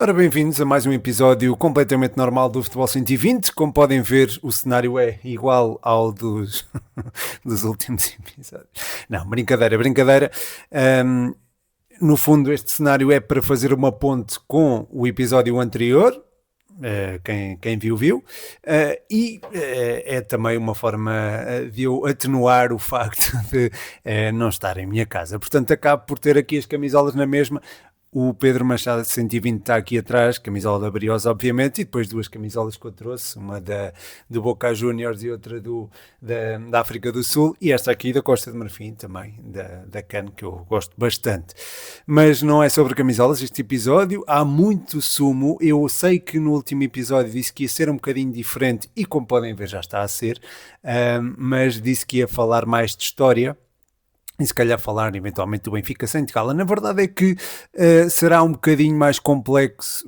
Ora, bem-vindos a mais um episódio completamente normal do Futebol 120. Como podem ver, o cenário é igual ao dos últimos episódios. Não, brincadeira, brincadeira. Ahm, no fundo, este cenário é para fazer uma ponte com o episódio anterior. Quem viu, viu. É também uma forma de eu atenuar o facto de não estar em minha casa. Portanto, acabo por ter aqui as camisolas na mesma. O Pedro Machado 120 está aqui atrás, camisola da Briosa, obviamente, e depois duas camisolas que eu trouxe, uma do Boca Juniors e outra da África do Sul, e esta aqui da Costa de Marfim também, da CAN, que eu gosto bastante. Mas não é sobre camisolas este episódio, há muito sumo. Eu sei que no último episódio disse que ia ser um bocadinho diferente, e como podem ver já está a ser, mas disse que ia falar mais de história, e se calhar falar eventualmente do Benfica sem Gala. Na verdade é que será um bocadinho mais complexo,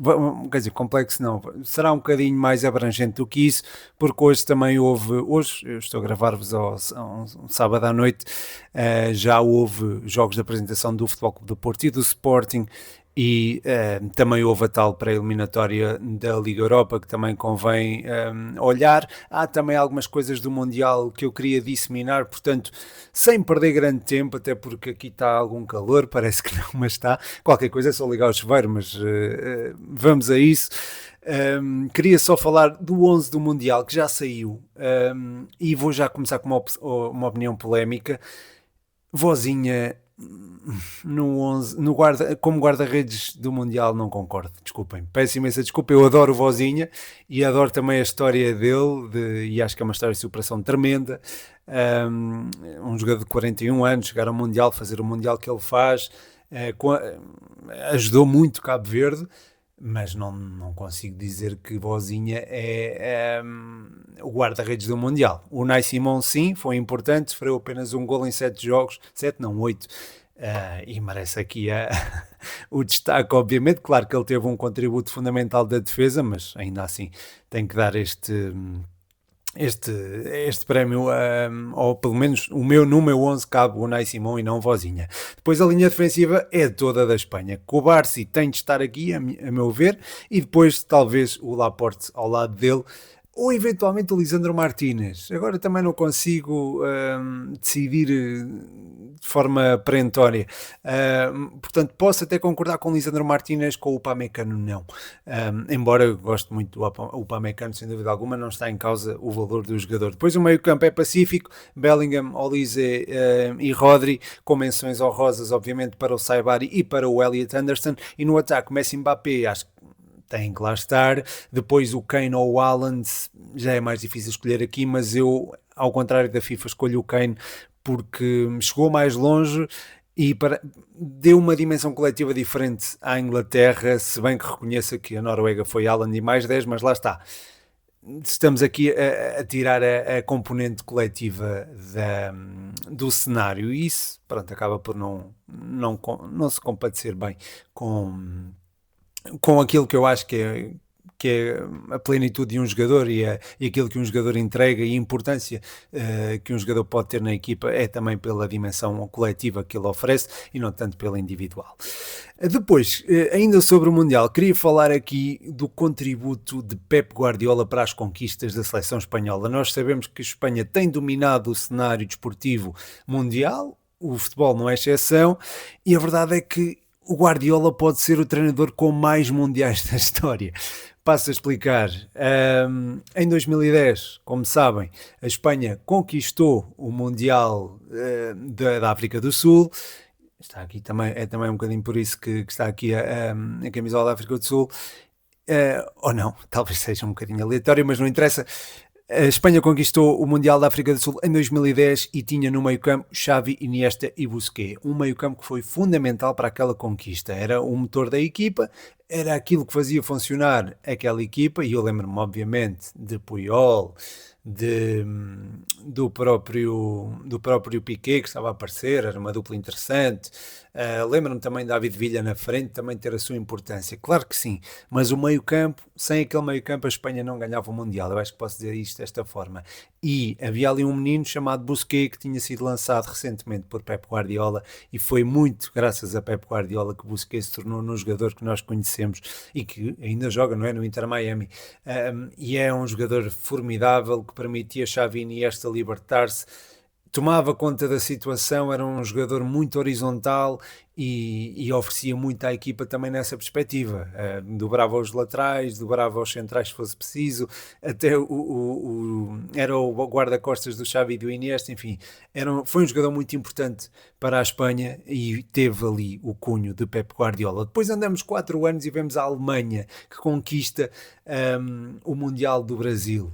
quer dizer, complexo não, será um bocadinho mais abrangente do que isso, porque hoje também hoje eu estou a gravar-vos um sábado à noite, já houve jogos de apresentação do Futebol Clube do Porto e do Sporting, e também houve a tal pré-eliminatória da Liga Europa que também convém olhar. Há também algumas coisas do Mundial que eu queria disseminar, portanto, sem perder grande tempo, até porque aqui está algum calor, parece que não, mas está. Qualquer coisa é só ligar o chuveiro, mas vamos a isso. Queria só falar do 11 do Mundial, que já saiu, e vou já começar com uma opinião polémica. Vozinha no 11, como guarda-redes do Mundial não concordo, desculpem, peço imensa desculpa, eu adoro o Vozinha e adoro também a história dele, e acho que é uma história de superação tremenda. Um jogador de 41 anos, chegar ao Mundial, fazer o Mundial que ele faz, ajudou muito Cabo Verde, mas não consigo dizer que Vozinha é o guarda-redes do Mundial. O Unai Simão sim, foi importante, sofreu apenas um golo em 7 jogos, 7 não, 8, e merece aqui o destaque, obviamente. Claro que ele teve um contributo fundamental da defesa, mas ainda assim tem que dar este prémio, ou pelo menos no meu 11 cabe o Unai Simão e não Vozinha. Depois a linha defensiva é toda da Espanha. Cubarsí tem de estar aqui, a meu ver, e depois talvez o Laporte ao lado dele, ou eventualmente o Lisandro Martínez. Agora também não consigo decidir de forma perentória. Portanto, posso até concordar com o Lisandro Martínez, com o Upamecano não. Embora eu goste muito do Upamecano, sem dúvida alguma, não está em causa o valor do jogador. Depois o meio-campo é pacífico, Bellingham, Olise e Rodri, com menções honrosas, obviamente, para o Saibari e para o Elliot Anderson. E no ataque, Messi, Mbappé, acho que tem que lá estar. Depois o Kane ou o Haaland, já é mais difícil escolher aqui, mas eu, ao contrário da FIFA, escolho o Kane porque chegou mais longe e deu uma dimensão coletiva diferente à Inglaterra, se bem que reconheça que a Noruega foi Haaland e mais 10, mas lá está. Estamos aqui a tirar a componente coletiva do cenário, e isso, pronto, acaba por não se compadecer bem com aquilo que eu acho que é a plenitude de um jogador e aquilo que um jogador entrega, e a importância que um jogador pode ter na equipa é também pela dimensão coletiva que ele oferece e não tanto pela individual. Depois, ainda sobre o Mundial, queria falar aqui do contributo de Pep Guardiola para as conquistas da seleção espanhola. Nós sabemos que a Espanha tem dominado o cenário desportivo mundial, o futebol não é exceção, e a verdade é que o Guardiola pode ser o treinador com mais mundiais da história. Passo a explicar. Em 2010, como sabem, a Espanha conquistou o Mundial da África do Sul. Está aqui também, é também um bocadinho por isso que está aqui a camisola da África do Sul. Ou não, talvez seja um bocadinho aleatório, mas não interessa. A Espanha conquistou o Mundial da África do Sul em 2010 e tinha no meio-campo Xavi, Iniesta e Busquets. Um meio-campo que foi fundamental para aquela conquista. Era o motor da equipa, era aquilo que fazia funcionar aquela equipa, e eu lembro-me, obviamente, de Puyol, de, do próprio Piqué, que estava a aparecer, era uma dupla interessante. Lembro-me também de David Villa na frente, também ter a sua importância. Claro que sim, mas o meio-campo, sem aquele meio-campo, a Espanha não ganhava o Mundial. Eu acho que posso dizer isto desta forma. E havia ali um menino chamado Busquets que tinha sido lançado recentemente por Pep Guardiola, e foi muito graças a Pep Guardiola que Busquets se tornou no jogador que nós conhecemos e que ainda joga, não é, no Inter Miami. E é um jogador formidável que permitia Xavi e Iniesta libertar-se, tomava conta da situação, era um jogador muito horizontal e oferecia muito à equipa também nessa perspectiva. Dobrava os laterais, dobrava os centrais se fosse preciso, até era o guarda-costas do Xavi e do Iniesta, enfim, foi um jogador muito importante para a Espanha e teve ali o cunho de Pep Guardiola. Depois andamos 4 anos e vemos a Alemanha que conquista o Mundial do Brasil.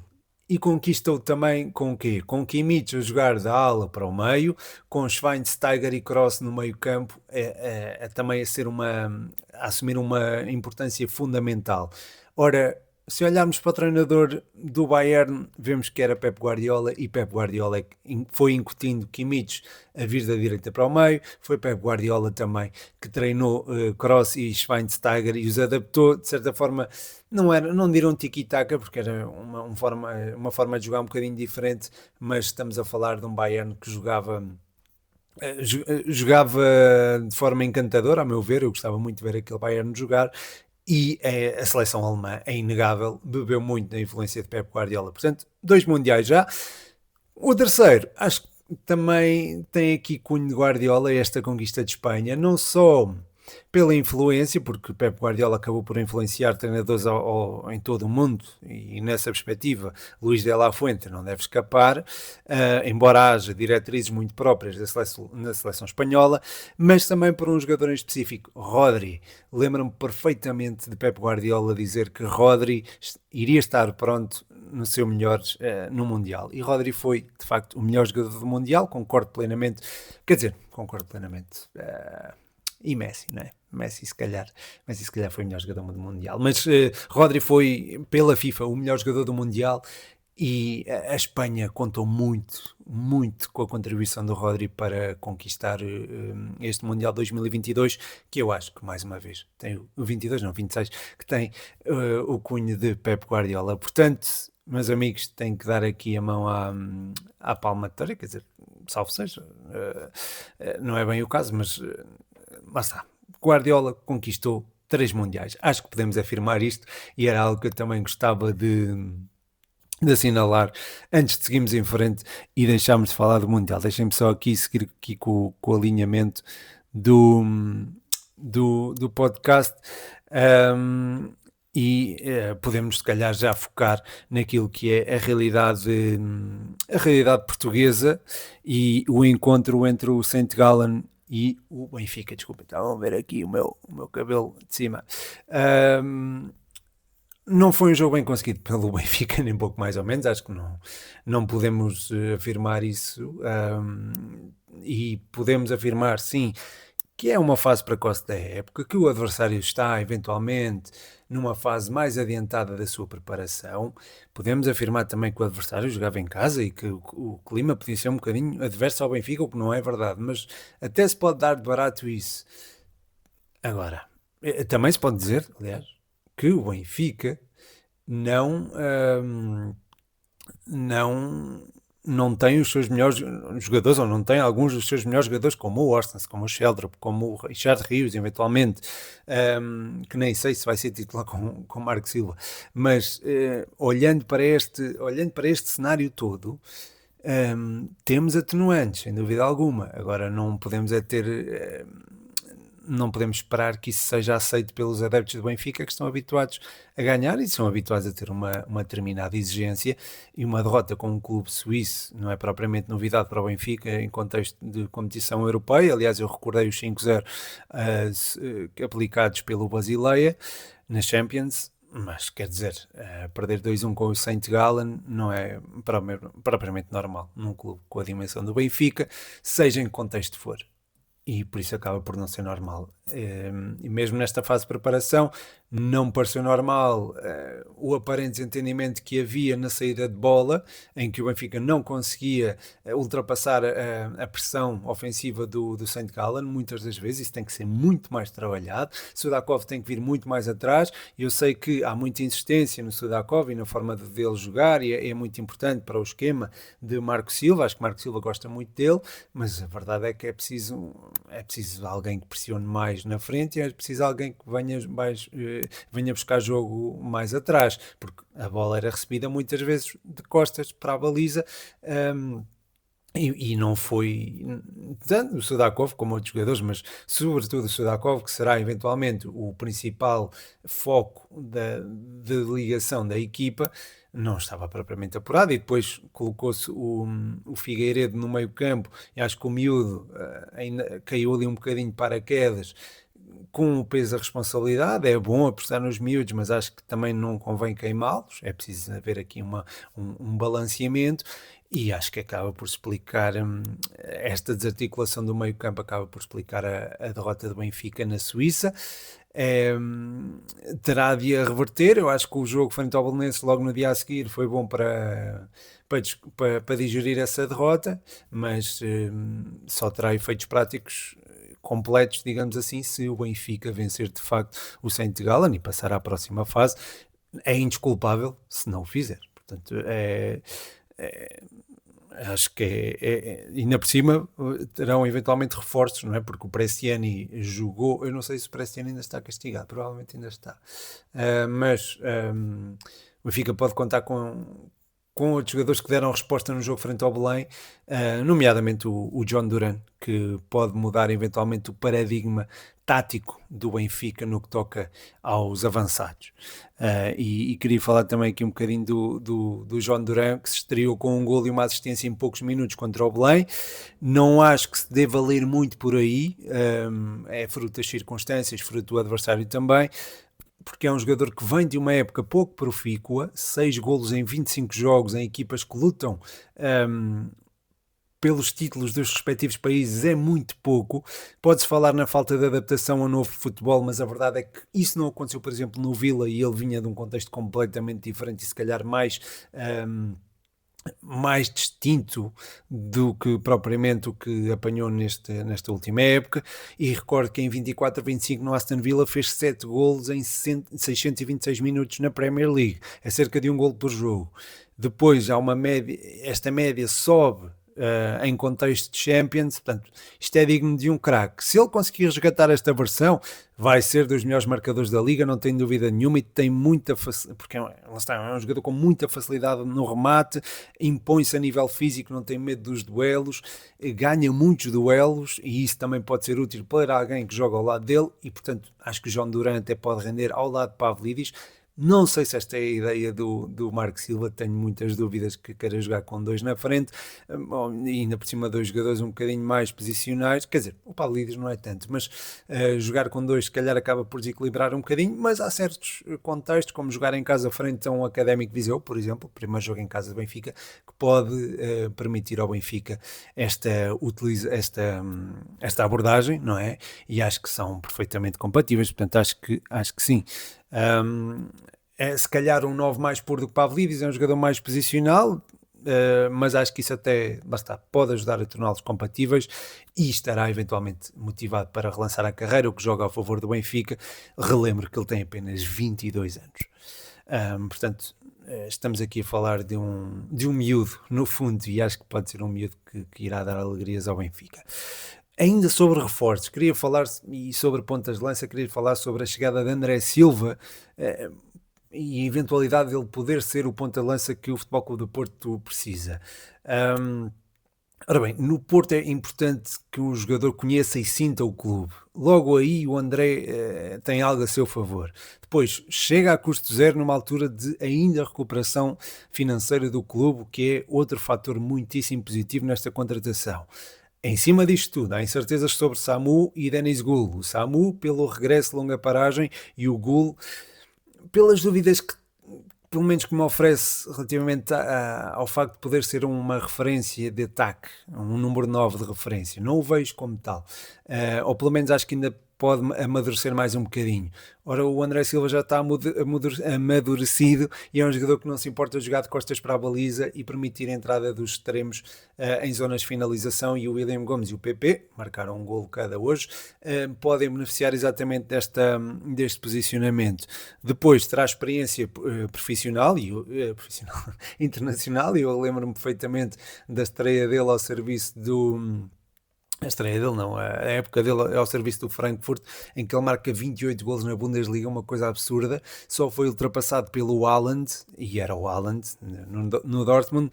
E conquistou também com o quê? Com Kimmich a jogar da ala para o meio, com Schweinsteiger e Kroos no meio campo, também a assumir uma importância fundamental. Ora, se olharmos para o treinador do Bayern, vemos que era Pep Guardiola, e Pep Guardiola foi incutindo Kimmich a vir da direita para o meio. Foi Pep Guardiola também que treinou Kroos e Schweinsteiger e os adaptou, de certa forma. Não diram tiki-taka, porque era uma forma de jogar um bocadinho diferente, mas estamos a falar de um Bayern que jogava de forma encantadora, a meu ver. Eu gostava muito de ver aquele Bayern jogar, e a seleção alemã, é inegável, bebeu muito da influência de Pep Guardiola. Portanto, 2 mundiais já. O terceiro, acho que também tem aqui cunho de Guardiola, esta conquista de Espanha, não só pela influência, porque Pep Guardiola acabou por influenciar treinadores em todo o mundo, e nessa perspectiva Luís de la Fuente não deve escapar, embora haja diretrizes muito próprias na seleção espanhola, mas também por um jogador em específico, Rodri. Lembro-me perfeitamente de Pep Guardiola dizer que Rodri iria estar pronto no seu melhor no Mundial, e Rodri foi de facto o melhor jogador do Mundial. Concordo plenamente, e Messi, não é? Messi se calhar foi o melhor jogador do Mundial, mas Rodri foi pela FIFA o melhor jogador do Mundial, e a Espanha contou muito, muito com a contribuição do Rodri para conquistar este Mundial 2022, que eu acho que, mais uma vez, tem o 22, não, 26, que tem o cunho de Pep Guardiola. Portanto, meus amigos, tenho que dar aqui a mão à palmatória, quer dizer, salvo seja, não é bem o caso, mas lá está. Guardiola conquistou 3 mundiais. Acho que podemos afirmar isto, e era algo que eu também gostava de assinalar antes de seguirmos em frente e deixarmos de falar do Mundial. Deixem-me só aqui seguir aqui com o alinhamento do podcast. Podemos se calhar já focar naquilo que é a realidade portuguesa e o encontro entre o St. Gallen e o Benfica. Desculpa, estavam a ver aqui o meu cabelo de cima. Não foi um jogo bem conseguido pelo Benfica, nem pouco mais ou menos. Acho que não podemos afirmar isso, e podemos afirmar, sim, que é uma fase precoce da época, que o adversário está eventualmente numa fase mais adiantada da sua preparação. Podemos afirmar também que o adversário jogava em casa e que o clima podia ser um bocadinho adverso ao Benfica, o que não é verdade, mas até se pode dar de barato isso. Agora, também se pode dizer, aliás, que o Benfica não tem os seus melhores jogadores, ou não tem alguns dos seus melhores jogadores, como o Orsnes, como o Sheldrop, como o Richard Rios, eventualmente, que nem sei se vai ser titular com Marco Silva, mas olhando para este cenário todo, temos atenuantes, sem dúvida alguma. Agora não podemos não podemos esperar que isso seja aceito pelos adeptos do Benfica, que estão habituados a ganhar e são habituados a ter uma determinada exigência, e uma derrota com um clube suíço não é propriamente novidade para o Benfica em contexto de competição europeia. Aliás, eu recordei os 5-0 aplicados pelo Basileia na Champions, mas quer dizer, perder 2-1 com o St. Gallen não é propriamente normal num clube com a dimensão do Benfica, seja em que contexto for. E por isso acaba por não ser normal. E mesmo nesta fase de preparação, não me pareceu normal o aparente desentendimento que havia na saída de bola, em que o Benfica não conseguia ultrapassar a pressão ofensiva do St. Gallen, muitas das vezes. Isso tem que ser muito mais trabalhado. Sudakov tem que vir muito mais atrás. Eu sei que há muita insistência no Sudakov e na forma dele jogar, e é muito importante para o esquema de Marco Silva. Acho que Marco Silva gosta muito dele, mas a verdade é que é preciso alguém que pressione mais na frente, e é preciso alguém que venha buscar jogo mais atrás, porque a bola era recebida muitas vezes de costas para a baliza. um, e não foi tanto o Sudakov como outros jogadores, mas sobretudo o Sudakov, que será eventualmente o principal foco de ligação da equipa, não estava propriamente apurado. E depois colocou-se o Figueiredo no meio campo, e acho que o miúdo ainda caiu ali um bocadinho de paraquedas, com o peso da responsabilidade. É bom apostar nos miúdos, mas acho que também não convém queimá-los. É preciso haver aqui um balanceamento, e acho que acaba por explicar esta desarticulação do meio campo, acaba por explicar a derrota do Benfica na Suíça. É, terá de a reverter. Eu acho que o jogo frente ao Belenenses logo no dia a seguir foi bom para digerir essa derrota, mas só terá efeitos práticos completos, digamos assim, se o Benfica vencer de facto o St. Gallen e passar à próxima fase. É indesculpável se não o fizer. Portanto, é, acho que ainda por cima terão eventualmente reforços, não é? Porque o Bresciani jogou, eu não sei se o Bresciani ainda está castigado, provavelmente ainda está. Mas o Benfica pode contar com outros jogadores que deram resposta no jogo frente ao Belém, nomeadamente o John Duran, que pode mudar eventualmente o paradigma tático do Benfica no que toca aos avançados. E queria falar também aqui um bocadinho do John Duran, que se estreou com um gol e uma assistência em poucos minutos contra o Belém. Não acho que se deva ler muito por aí, é fruto das circunstâncias, fruto do adversário também, porque é um jogador que vem de uma época pouco profícua, 6 golos em 25 jogos em equipas que lutam pelos títulos dos respectivos países, é muito pouco. Pode-se falar na falta de adaptação ao novo futebol, mas a verdade é que isso não aconteceu, por exemplo, no Vila, e ele vinha de um contexto completamente diferente e se calhar mais distinto do que propriamente o que apanhou nesta última época. E recordo que em 24-25 no Aston Villa fez 7 golos em 626 minutos na Premier League, é cerca de um golo por jogo. Depois há uma média, esta média sobe em contexto de Champions. Portanto, isto é digno de um craque. Se ele conseguir resgatar esta versão, vai ser dos melhores marcadores da Liga, não tenho dúvida nenhuma, e tem muita facilidade, porque é um jogador com muita facilidade no remate, impõe-se a nível físico, não tem medo dos duelos, ganha muitos duelos, e isso também pode ser útil para alguém que joga ao lado dele, e portanto acho que o João Duran até pode render ao lado de Pavlidis. Não sei se esta é a ideia do Marco Silva, tenho muitas dúvidas que queira jogar com 2 na frente, e ainda por cima 2 jogadores um bocadinho mais posicionais. Quer dizer, o Pavlidis não é tanto, mas jogar com 2 se calhar acaba por desequilibrar um bocadinho, mas há certos contextos, como jogar em casa frente a um Académico de Viseu, por exemplo, primeiro jogo em casa do Benfica, que pode permitir ao Benfica esta abordagem, não é? E acho que são perfeitamente compatíveis, portanto acho que sim. É se calhar um 9 mais puro do que Pavlidis, é um jogador mais posicional, mas acho que isso até pode ajudar a torná-los compatíveis, e estará eventualmente motivado para relançar a carreira, o que joga a favor do Benfica. Relembro que ele tem apenas 22 anos. Portanto, estamos aqui a falar de um miúdo, no fundo, e acho que pode ser um miúdo que irá dar alegrias ao Benfica. Ainda sobre reforços, queria falar, e sobre pontas de lança, queria falar sobre a chegada de André Silva, e a eventualidade dele poder ser o ponta de lança que o Futebol Clube do Porto precisa. Ora bem, no Porto é importante que um jogador conheça e sinta o clube. Logo aí o André tem algo a seu favor. Depois, chega a custo zero numa altura de ainda recuperação financeira do clube, que é outro fator muitíssimo positivo nesta contratação. Em cima disto tudo, há incertezas sobre Samu e Denis Gul. O Samu pelo regresso de longa paragem, e o Gul pelas dúvidas que, pelo menos que me oferece relativamente ao facto de poder ser uma referência de ataque, um número 9 de referência. Não o vejo como tal. Ou pelo menos acho que ainda pode amadurecer mais um bocadinho. Ora, o André Silva já está amadurecido e é um jogador que não se importa de jogar de costas para a baliza e permitir a entrada dos extremos em zonas de finalização, e o William Gomes e o PP marcaram um golo cada hoje, podem beneficiar exatamente deste posicionamento. Depois terá experiência profissional e profissional, internacional, e eu lembro-me perfeitamente da estreia dele ao serviço do... A estreia dele não, a época dele ao serviço do Frankfurt, em que ele marca 28 golos na Bundesliga, uma coisa absurda. Só foi ultrapassado pelo Haaland, e era o Haaland no Dortmund,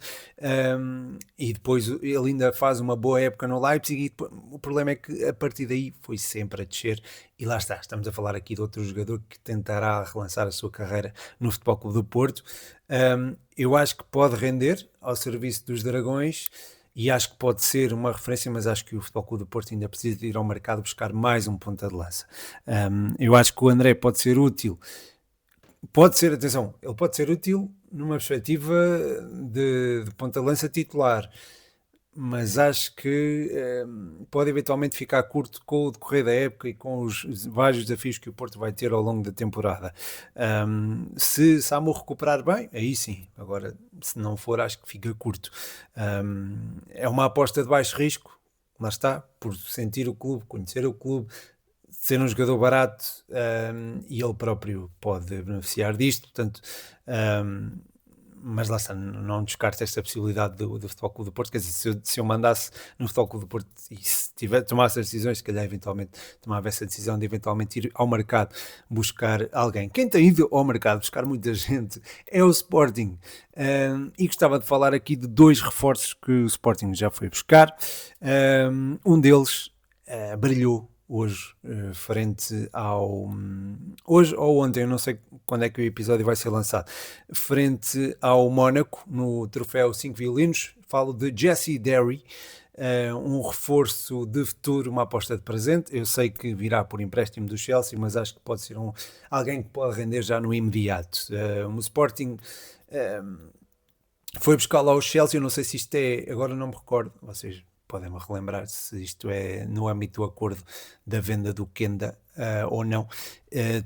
e depois ele ainda faz uma boa época no Leipzig, e depois, o problema é que a partir daí foi sempre a descer, e lá está, estamos a falar aqui de outro jogador que tentará relançar a sua carreira no Futebol Clube do Porto. Eu acho que pode render ao serviço dos Dragões, e acho que pode ser uma referência, mas acho que o Futebol Clube do Porto ainda precisa de ir ao mercado buscar mais um ponta de lança. Eu acho que o André pode ser útil. Pode ser, atenção, ele pode ser útil numa perspectiva de ponta de lança titular, mas acho que pode eventualmente ficar curto com o decorrer da época e com os vários desafios que o Porto vai ter ao longo da temporada. Se Samu recuperar bem, aí sim. Agora, se não for, acho que fica curto. É uma aposta de baixo risco, lá está, por sentir o clube, conhecer o clube, ser um jogador barato, e ele próprio pode beneficiar disto, portanto... mas lá está, não descarto esta possibilidade do Futebol Clube do Porto. Quer dizer, se eu mandasse no Futebol Clube do Porto e se tomasse as decisões, se calhar eventualmente tomava essa decisão de eventualmente ir ao mercado buscar alguém. Quem tem ido ao mercado buscar muita gente é o Sporting, e gostava de falar aqui de dois reforços que o Sporting já foi buscar. Um deles brilhou hoje, frente ao... Hoje ou ontem, eu não sei quando é que o episódio vai ser lançado, frente ao Mónaco, no troféu 5 violinos. Falo de Jesse Derry, um reforço de futuro, uma aposta de presente. Eu sei que virá por empréstimo do Chelsea, mas acho que pode ser alguém que pode render já no imediato. O Sporting... foi buscar lá o Chelsea, eu não sei se isto é, agora não me recordo, vocês podem-me relembrar se isto é no âmbito do acordo da venda do Kenda ou não,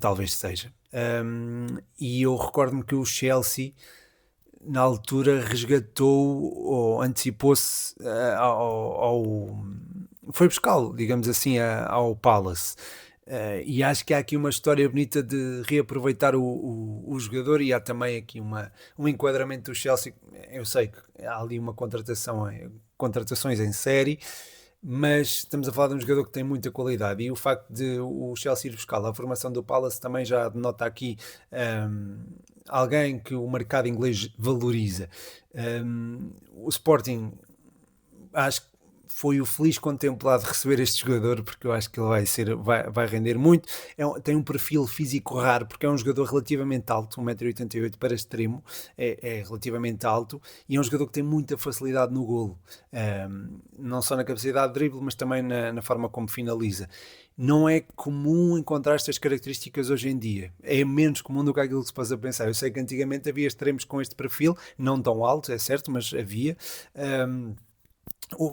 talvez seja. E eu recordo-me que o Chelsea na altura resgatou ou antecipou-se foi buscá-lo, digamos assim, ao Palace. E acho que há aqui uma história bonita de reaproveitar o jogador, e há também aqui um enquadramento do Chelsea. Eu sei que há ali uma contratações em série, mas estamos a falar de um jogador que tem muita qualidade, e o facto de o Chelsea ir buscar a formação do Palace também já denota aqui alguém que o mercado inglês valoriza. O Sporting, acho que foi o feliz contemplado de receber este jogador, porque eu acho que ele vai render muito. Tem um perfil físico raro, porque é um jogador relativamente alto, 1,88 m para extremo, é relativamente alto, e é um jogador que tem muita facilidade no golo, não só na capacidade de drible, mas também na forma como finaliza. Não é comum encontrar estas características hoje em dia, é menos comum do que aquilo que se possa pensar. Eu sei que antigamente havia extremos com este perfil, não tão alto, é certo, mas havia.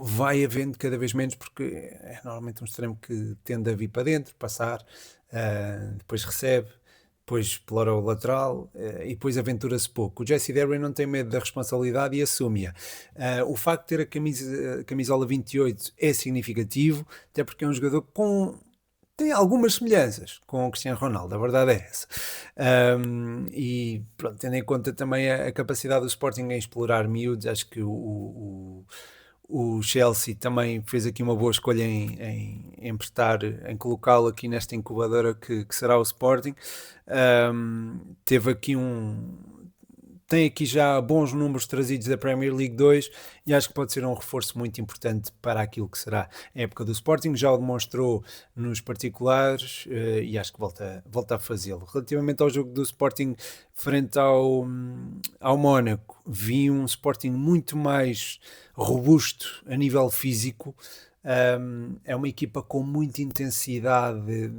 Vai havendo cada vez menos, porque é normalmente um extremo que tende a vir para dentro, passar, depois recebe, depois explora o lateral, e depois aventura-se pouco. O Jesse Derry não tem medo da responsabilidade e assume-a. O facto de ter a camisola 28 é significativo, até porque é um jogador tem algumas semelhanças com o Cristiano Ronaldo, a verdade é essa. E pronto, tendo em conta também a capacidade do Sporting em explorar miúdos, acho que o Chelsea também fez aqui uma boa escolha em emprestar, em colocá-lo aqui nesta incubadora que será o Sporting. Teve aqui tem aqui já bons números trazidos da Premier League 2, e acho que pode ser um reforço muito importante para aquilo que será a época do Sporting. Já o demonstrou nos particulares, e acho que volta a fazê-lo. Relativamente ao jogo do Sporting frente ao Mónaco, vi um Sporting muito mais robusto a nível físico. É uma equipa com muita intensidade,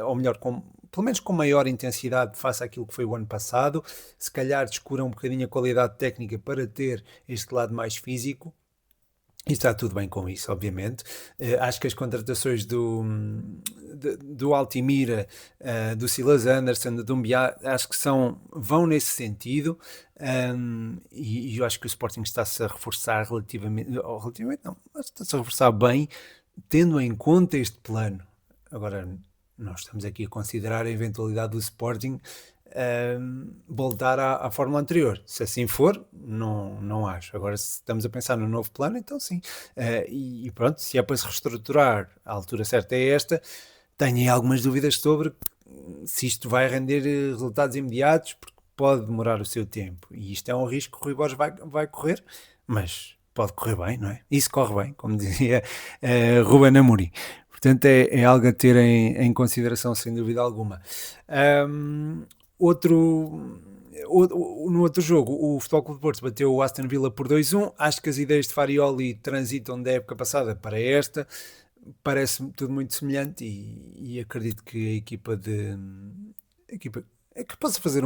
ou melhor, pelo menos com maior intensidade face àquilo que foi o ano passado. Se calhar descura um bocadinho a qualidade técnica para ter este lado mais físico, E está tudo bem com isso, obviamente. Acho que as contratações do Altimira, do Silas Anderson, do Dumbiá, acho que vão nesse sentido. E eu acho que o Sporting está-se a reforçar relativamente não, mas está-se a reforçar bem, tendo em conta este plano. Agora, nós estamos aqui a considerar a eventualidade do Sporting voltar à fórmula anterior. Se assim for, não acho. Agora, se estamos a pensar no novo plano, então sim. E pronto, se é para se reestruturar, a altura certa é esta. Tenho aí algumas dúvidas sobre se isto vai render resultados imediatos, porque pode demorar o seu tempo. E isto é um risco que o Rui Borges vai correr, mas pode correr bem, não é? Isso corre bem, como dizia Ruben Amorim. Portanto, é algo a ter em consideração, sem dúvida alguma. Um, outro, no outro jogo, o Futebol Clube de Porto bateu o Aston Villa por 2-1. Acho que as ideias de Farioli transitam da época passada para esta. Parece-me tudo muito semelhante e acredito que a equipa é que possa fazer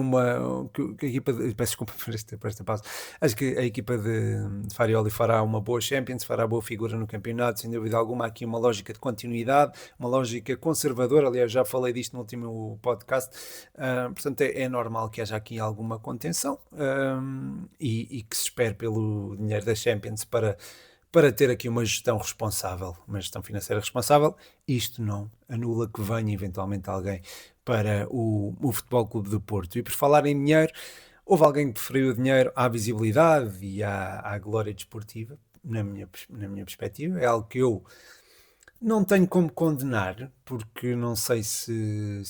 que a equipa peço desculpa por esta pausa. Acho que a equipa de Farioli fará uma boa Champions, fará boa figura no campeonato, sem dúvida alguma. Há aqui uma lógica de continuidade, uma lógica conservadora. Aliás, já falei disto no último podcast. Portanto, é normal que haja aqui alguma contenção, e que se espere pelo dinheiro da Champions para ter aqui uma gestão responsável, uma gestão financeira responsável. Isto não anula que venha eventualmente alguém para o Futebol Clube do Porto. E por falar em dinheiro, houve alguém que preferiu o dinheiro à visibilidade e à glória desportiva, na minha perspectiva. É algo que eu não tenho como condenar, porque não sei se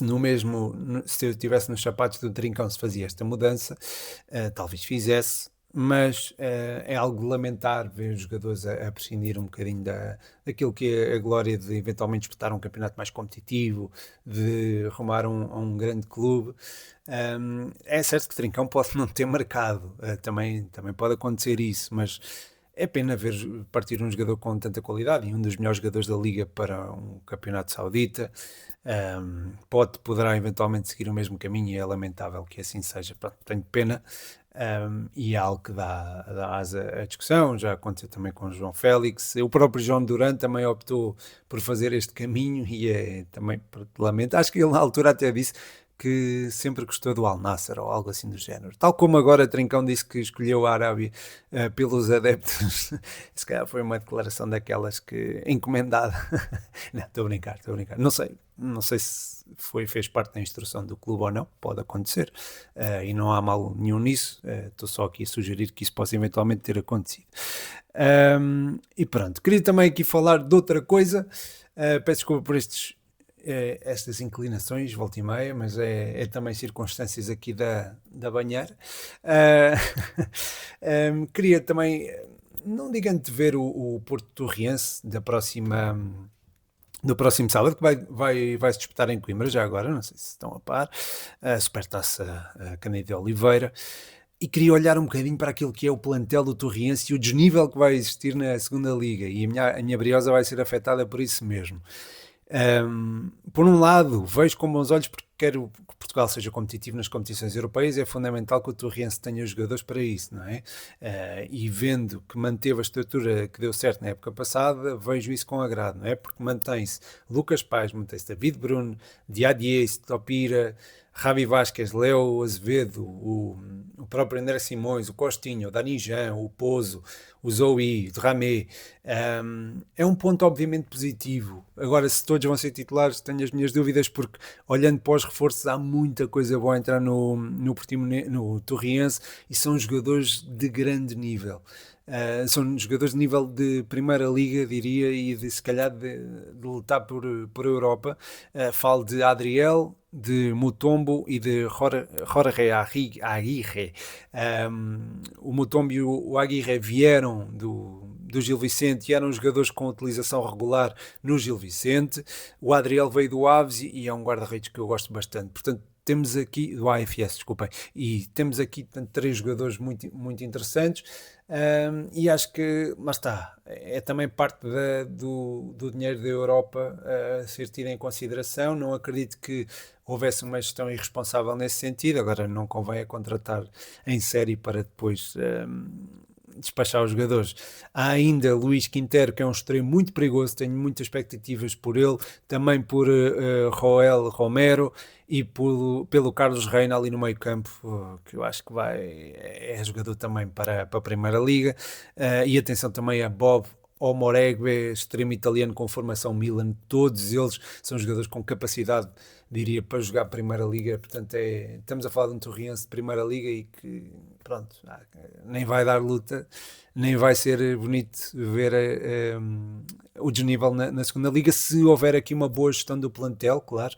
no mesmo, se eu estivesse nos sapatos do Trincão se fazia esta mudança. Talvez fizesse, mas é algo de lamentar ver os jogadores a prescindir um bocadinho daquilo que é a glória de eventualmente disputar um campeonato mais competitivo, de rumar a um grande clube. É certo que Trincão pode não ter marcado, também pode acontecer isso, mas é pena ver partir um jogador com tanta qualidade e um dos melhores jogadores da liga para um campeonato saudita. Poderá eventualmente seguir o mesmo caminho e é lamentável que assim seja. Pronto, tenho pena. E é algo que dá asa à discussão. Já aconteceu também com o João Félix. O próprio João Duran também optou por fazer este caminho e é também lamento. Acho que ele na altura até disse que sempre gostou do Al Nassr ou algo assim do género. Tal como agora Trincão disse que escolheu a Arábia pelos adeptos. Se calhar foi uma declaração daquelas que encomendada. Não, estou a brincar, estou a brincar. Não sei se fez parte da instrução do clube ou não, pode acontecer, e não há mal nenhum nisso. Estou só aqui a sugerir que isso possa eventualmente ter acontecido. E pronto, queria também aqui falar de outra coisa. Peço desculpa por estas inclinações, volta e meia, mas é também circunstâncias aqui da banheira. Queria também, não digo antever o Porto Torriense do próximo sábado, que vai se disputar em Coimbra, já agora, não sei se estão a par, a Supertaça Cândido Oliveira, e queria olhar um bocadinho para aquilo que é o plantel do Torriense e o desnível que vai existir na segunda Liga, e a minha Briosa vai ser afetada por isso mesmo. Por um lado, vejo com bons olhos porque quero que Portugal seja competitivo nas competições europeias. É fundamental que o Torriense tenha jogadores para isso, não é? E vendo que manteve a estrutura que deu certo na época passada, vejo isso com agrado, não é? Porque mantém-se Lucas Paz, mantém-se David Bruno, Diadier, Topira, Ravi Vasquez, Léo Azevedo, o próprio André Simões, o Costinho, o Dani Jean, o Pozo, o Zoe, o Ramé. É um ponto obviamente positivo. Agora, se todos vão ser titulares, tenho as minhas dúvidas, porque olhando para os reforços há muita coisa boa a entrar no Torriense, e são jogadores de grande nível. São jogadores de nível de Primeira Liga, diria, e se calhar de lutar por Europa. Falo de Adriel, de Mutombo e de Jorge Aguirre. O Mutombo e o Aguirre vieram do Gil Vicente e eram jogadores com utilização regular no Gil Vicente. O Adriel veio do Aves e é um guarda-redes que eu gosto bastante. Portanto, temos aqui, do AFS, desculpem, e temos aqui, portanto, três jogadores muito, muito interessantes. E acho que, mas está, é também parte do dinheiro da Europa a ser tido em consideração. Não acredito que houvesse uma gestão irresponsável nesse sentido. Agora, não convém a contratar em série para depois despachar os jogadores. Há ainda Luís Quintero, que é um extremo muito perigoso, tenho muitas expectativas por ele, também por Joel Romero e pelo Carlos Reina ali no meio campo, que eu acho que é jogador também para a Primeira Liga. E atenção também a Bob Omoregbe, extremo italiano com formação Milan, todos eles são jogadores com capacidade, diria, para jogar Primeira Liga. Portanto, estamos a falar de um Torriense de Primeira Liga e que, pronto, nem vai dar luta, nem vai ser bonito ver o desnível na segunda liga, se houver aqui uma boa gestão do plantel, claro.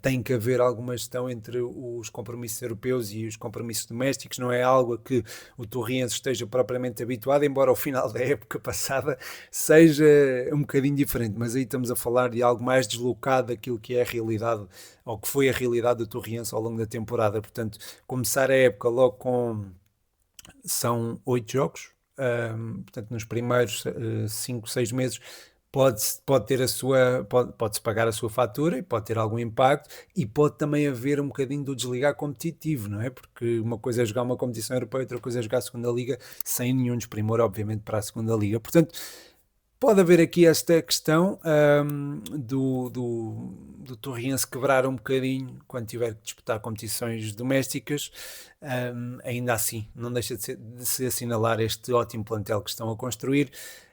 Tem que haver alguma gestão entre os compromissos europeus e os compromissos domésticos, não é algo a que o Torriense esteja propriamente habituado, embora ao final da época passada seja um bocadinho diferente, mas aí estamos a falar de algo mais deslocado daquilo que é a realidade, ou que foi a realidade do Torriense ao longo da temporada. Portanto, começar a época logo são 8 jogos, portanto nos primeiros 5, 6 meses pode ter pode-se pagar a sua fatura e pode ter algum impacto, e pode também haver um bocadinho do desligar competitivo, não é? Porque uma coisa é jogar uma competição europeia, outra coisa é jogar a segunda liga, sem nenhum desprimor obviamente para a segunda liga. Portanto, pode haver aqui esta questão do Torriense quebrar um bocadinho quando tiver que disputar competições domésticas. Ainda assim, não deixa de se assinalar este ótimo plantel que estão a construir.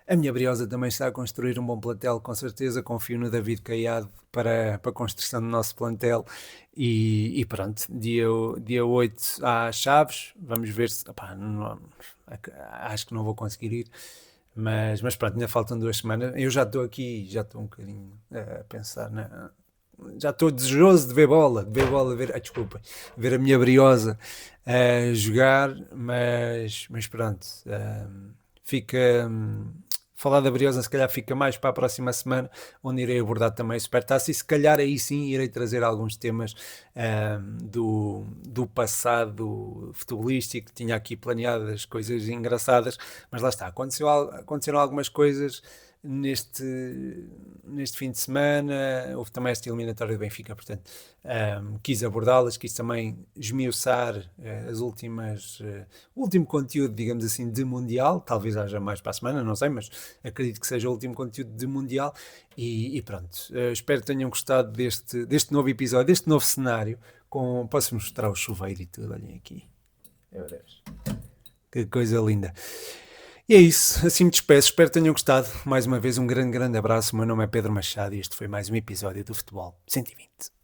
A minha Briosa também está a construir um bom plantel, com certeza. Confio no David Caiado para a construção do nosso plantel. E pronto, dia 8 há Chaves. Vamos ver se. Acho que não vou conseguir ir. Mas pronto, ainda faltam 2 semanas. Eu já estou aqui, já estou um bocadinho a pensar, já estou desejoso de ver bola, ver a minha Briosa jogar, mas pronto, fica. Falar da Briosa se calhar fica mais para a próxima semana, onde irei abordar também o Supertaça, e se calhar aí sim irei trazer alguns temas do passado futebolístico. Tinha aqui planeadas coisas engraçadas, mas lá está, aconteceram algumas coisas neste fim de semana. Houve também esta eliminatória do Benfica, portanto quis abordá-las, quis também esmiuçar o último conteúdo, digamos assim, de Mundial. Talvez haja mais para a semana, não sei, mas acredito que seja o último conteúdo de Mundial. E pronto, espero que tenham gostado deste novo episódio, deste novo cenário. Posso mostrar o chuveiro e tudo, olhem aqui, meu Deus, que coisa linda. E é isso, assim me despeço, espero que tenham gostado. Mais uma vez um grande abraço, o meu nome é Pedro Machado e este foi mais um episódio do Futebol 120.